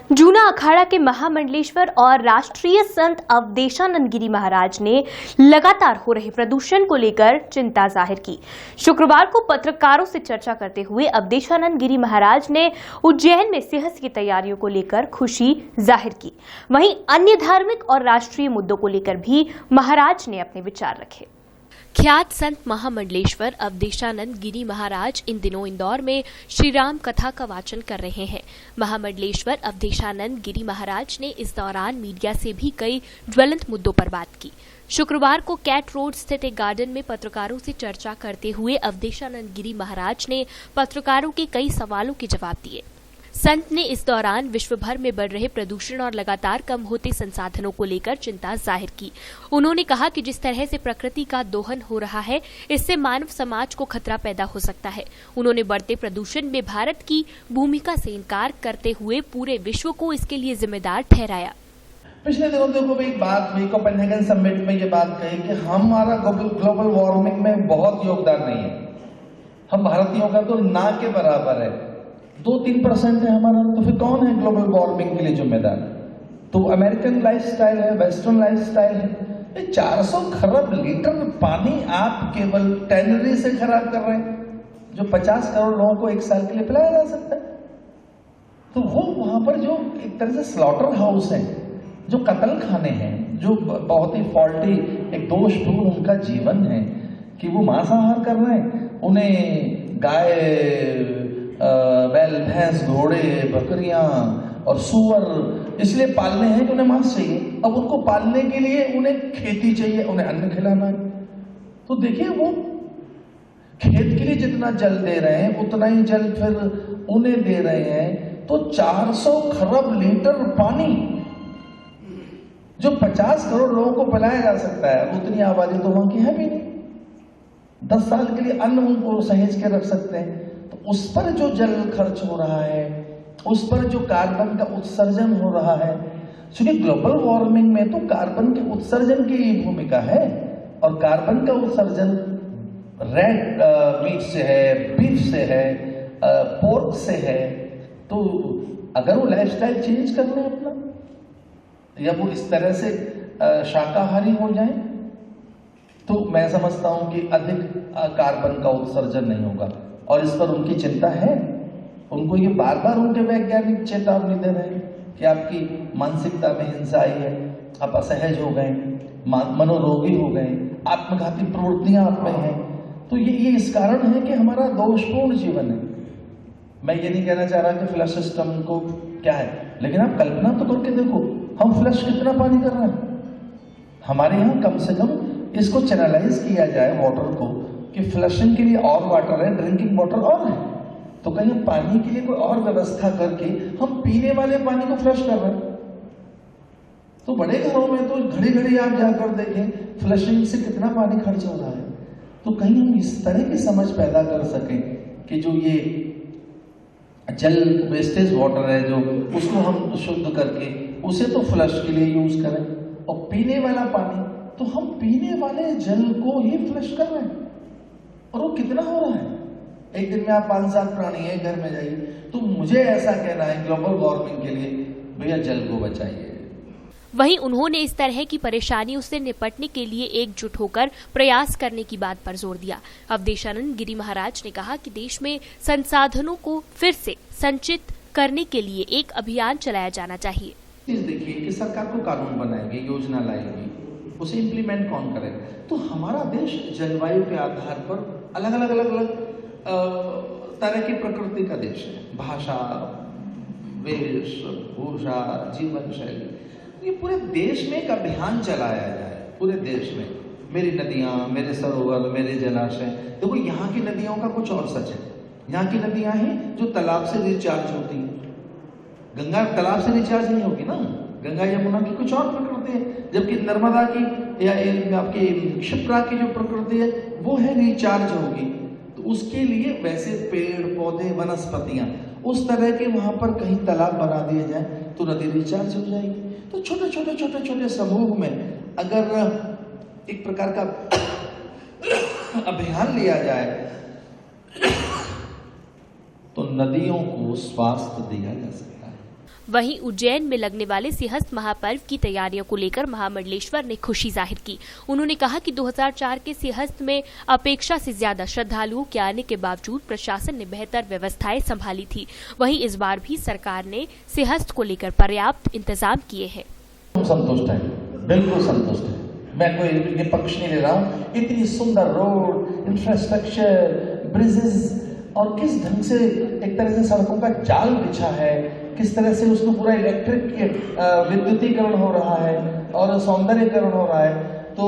जूना अखाड़ा के महामंडलेश्वर और राष्ट्रीय संत अवधेशानंद गिरी महाराज ने लगातार हो रहे प्रदूषण को लेकर चिंता जाहिर की। शुक्रवार को पत्रकारों से चर्चा करते हुए अवधेशानंद गिरी महाराज ने उज्जैन में सिंहस्थ की तैयारियों को लेकर खुशी जाहिर की। वहीं अन्य धार्मिक और राष्ट्रीय मुद्दों को लेकर भी महाराज ने अपने विचार रखे। ख्यात संत महामंडलेश्वर अवधेशानंद गिरी महाराज इन दिनों इंदौर में श्री राम कथा का वाचन कर रहे हैं। महामंडलेश्वर अवधेशानंद गिरी महाराज ने इस दौरान मीडिया से भी कई ज्वलंत मुद्दों पर बात की। शुक्रवार को कैट रोड स्थित एक गार्डन में पत्रकारों से चर्चा करते हुए अवधेशानंद गिरी महाराज ने पत्रकारों के कई सवालों के जवाब दिए। संत ने इस दौरान विश्व भर में बढ़ रहे प्रदूषण और लगातार कम होते संसाधनों को लेकर चिंता जाहिर की। उन्होंने कहा कि जिस तरह से प्रकृति का दोहन हो रहा है, इससे मानव समाज को खतरा पैदा हो सकता है। उन्होंने बढ़ते प्रदूषण में भारत की भूमिका से इनकार करते हुए पूरे विश्व को इसके लिए जिम्मेदार ठहराया। पिछले दिनों देखो एक बात हुई, कोपेनहेगन समिट में ये बात कही कि हमारा ग्लोबल वार्मिंग में बहुत योगदान नहीं है, हम भारतीयों का तो ना के बराबर है, 2-3% है हमारा, तो फिर कौन है ग्लोबल वार्मिंग के लिए जिम्मेदार? तो अमेरिकन लाइफस्टाइल है, वेस्टर्न लाइफस्टाइल है। 400 खरब लीटर पानी आप केवल टैनरी से खराब कर रहे हैं, जो 50 करोड़ लोगों को एक साल के लिए पिलाया जा सकता है। तो वो वहां पर जो एक तरह से स्लॉटर हाउस है, जो कत्ल खाने हैं, जो बहुत ही फॉल्टी एक दोषपूर्ण उनका जीवन है कि वो मांसाहार कर रहे हैं, उन्हें गाय बैल भैंस घोड़े बकरियां और सूअर इसलिए पालने हैं कि उन्हें मांस चाहिए। अब उनको पालने के लिए उन्हें खेती चाहिए, उन्हें अन्न खिलाना है। तो देखिए वो खेत के लिए जितना जल दे रहे हैं उतना ही जल फिर उन्हें दे रहे हैं। तो 400 खरब लीटर पानी जो 50 करोड़ लोगों को पिलाया जा सकता है, उतनी आबादी तो वहां की है भी नहीं। 10 साल के लिए अन्न उनको सहेज के रख सकते हैं। तो उस पर जो जल खर्च हो रहा है, उस पर जो कार्बन का उत्सर्जन हो रहा है, क्योंकि ग्लोबल वार्मिंग में तो कार्बन के उत्सर्जन की भूमिका है, और कार्बन का उत्सर्जन रेड मीट से है, बीफ से है, पोर्क से है। तो अगर वो लाइफस्टाइल चेंज कर लें अपना, या वो इस तरह से शाकाहारी हो जाए, तो मैं समझता हूं कि अधिक कार्बन का उत्सर्जन नहीं होगा। और इस पर उनकी चिंता है। उनको ये बार बार उनके वैज्ञानिक चेतावनी दे रहे हैं कि आपकी मानसिकता में हिंसा आई है, आप असहज हो गए, मनोरोगी हो गए, आत्मघाती प्रवृत्तियां आप में हैं। तो ये इस कारण है कि हमारा दोषपूर्ण जीवन है। मैं ये नहीं कहना चाह रहा कि फ्लश सिस्टम को क्या है, लेकिन आप कल्पना तो करके देखो, हम फ्लश कितना पानी कर रहे हैं। हमारे यहाँ कम से कम इसको चैनलाइज किया जाए वाटर को, कि फ्लशिंग के लिए और वाटर है, ड्रिंकिंग वाटर और है, तो कहीं पानी के लिए कोई और व्यवस्था करके हम पीने वाले पानी को फ्लश कर रहे हैं। तो बड़े घरों में तो घड़ी घड़ी आप जाकर देखें फ्लशिंग से कितना पानी खर्च हो रहा है। तो कहीं हम इस तरह की समझ पैदा कर सकें कि जो ये जल वेस्टेज वाटर है, जो उसको हम शुद्ध करके उसे तो फ्लश के लिए यूज करें, और पीने वाला पानी तो हम पीने वाले जल को ही फ्लश कर रहे हैं। और वो कितना हो रहा है? एक दिन में आप 5-7 प्राणी एक घर में जाइए। तो मुझे ऐसा कहना है ग्लोबल वार्मिंग के लिए, भैया जल को बचाइए। वहीं उन्होंने इस तरह की परेशानियों से निपटने के लिए एकजुट होकर प्रयास करने की बात पर जोर दिया। अवधेशानंद गिरी महाराज ने कहा कि देश में संसाधनों को फिर से संचित करने के लिए एक अभियान चलाया जाना चाहिए। देखिए कि सरकार को कानून बनाएगी, योजना लाएगी, उसे इम्प्लीमेंट कौन करेगा? तो हमारा देश जलवायु के आधार पर अलग अलग तरह की प्रकृति का देश है। भाषा, वेश, भूषा, जीवन शैली, ये पूरे देश में एक अभियान चलाया जाए। पूरे देश में मेरी नदियाँ, मेरे सरोवर, मेरे जलाशय। देखो यहाँ की नदियों का कुछ और सच है। यहाँ की नदियाँ हैं जो तालाब से रिचार्ज होती हैं। गंगा तालाब से रिचार्ज नहीं होगी ना, गंगा यमुना की कुछ और प्रकृति है, जबकि नर्मदा की या आपकी क्षिप्रा की जो प्रकृति है वो है रिचार्ज होगी। तो उसके लिए वैसे पेड़ पौधे वनस्पतियां उस तरह के वहां पर कहीं तालाब बना दिए जाए तो नदी रिचार्ज हो जाएगी। तो छोटे छोटे समूह में अगर एक प्रकार का अभियान लिया जाए तो नदियों को स्वास्थ्य दिया जा सकता है। वहीं उज्जैन में लगने वाले सिंहस्थ महापर्व की तैयारियों को लेकर महामंडलेश्वर ने खुशी जाहिर की। उन्होंने कहा कि 2004 के सिंहस्थ में अपेक्षा से ज्यादा श्रद्धालुओं के आने के बावजूद प्रशासन ने बेहतर व्यवस्थाएं संभाली थी। वहीं इस बार भी सरकार ने सिंहस्थ को लेकर पर्याप्त इंतजाम किए हैं। संतुष्ट है, बिल्कुल संतुष्ट है। मैं कोई ये पक्ष नहीं ले रहा हूँ। इतनी सुंदर रोड, इंफ्रास्ट्रक्चर, ब्रिजेस और किस ढंग से एक तरह से सड़कों का जाल बिछा है, किस तरह से उसको पूरा इलेक्ट्रिक विद्युतीकरण हो रहा है और सौंदर्यकरण हो रहा है। तो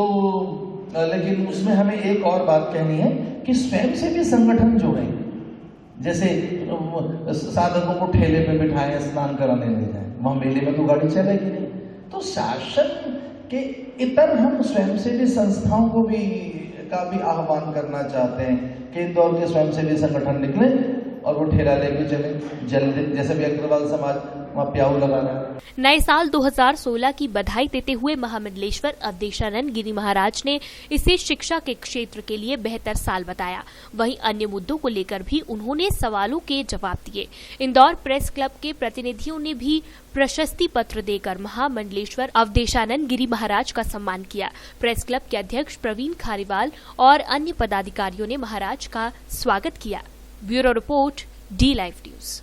लेकिन उसमें हमें एक और बात कहनी है कि स्वयं से भी संगठन जुड़े, जैसे साधकों को ठेले पे बिठाएं, स्नान कराने ले जाएं, वहां मेले में तो गाड़ी चलेगी नहीं। तो शासन के इतर हम स्वयंसेवी संस्थाओं को भी आह्वान करना चाहते हैं कि इंदौर के स्वयंसेवी संगठन निकले और वो ठेला लेके चले, जल्दी जैसे भी अग्रवाल समाज वहाँ प्याऊ लगा रहा है। नए साल 2016 की बधाई देते हुए महामंडलेश्वर अवधेशानंद गिरी महाराज ने इसे शिक्षा के क्षेत्र के लिए बेहतर साल बताया। वहीं अन्य मुद्दों को लेकर भी उन्होंने सवालों के जवाब दिए। इंदौर प्रेस क्लब के प्रतिनिधियों ने भी प्रशस्ति पत्र देकर महामंडलेश्वर अवधेशानंद गिरी महाराज का सम्मान किया। प्रेस क्लब के अध्यक्ष प्रवीण खारीवाल और अन्य पदाधिकारियों ने महाराज का स्वागत किया। Bureau report, D live news.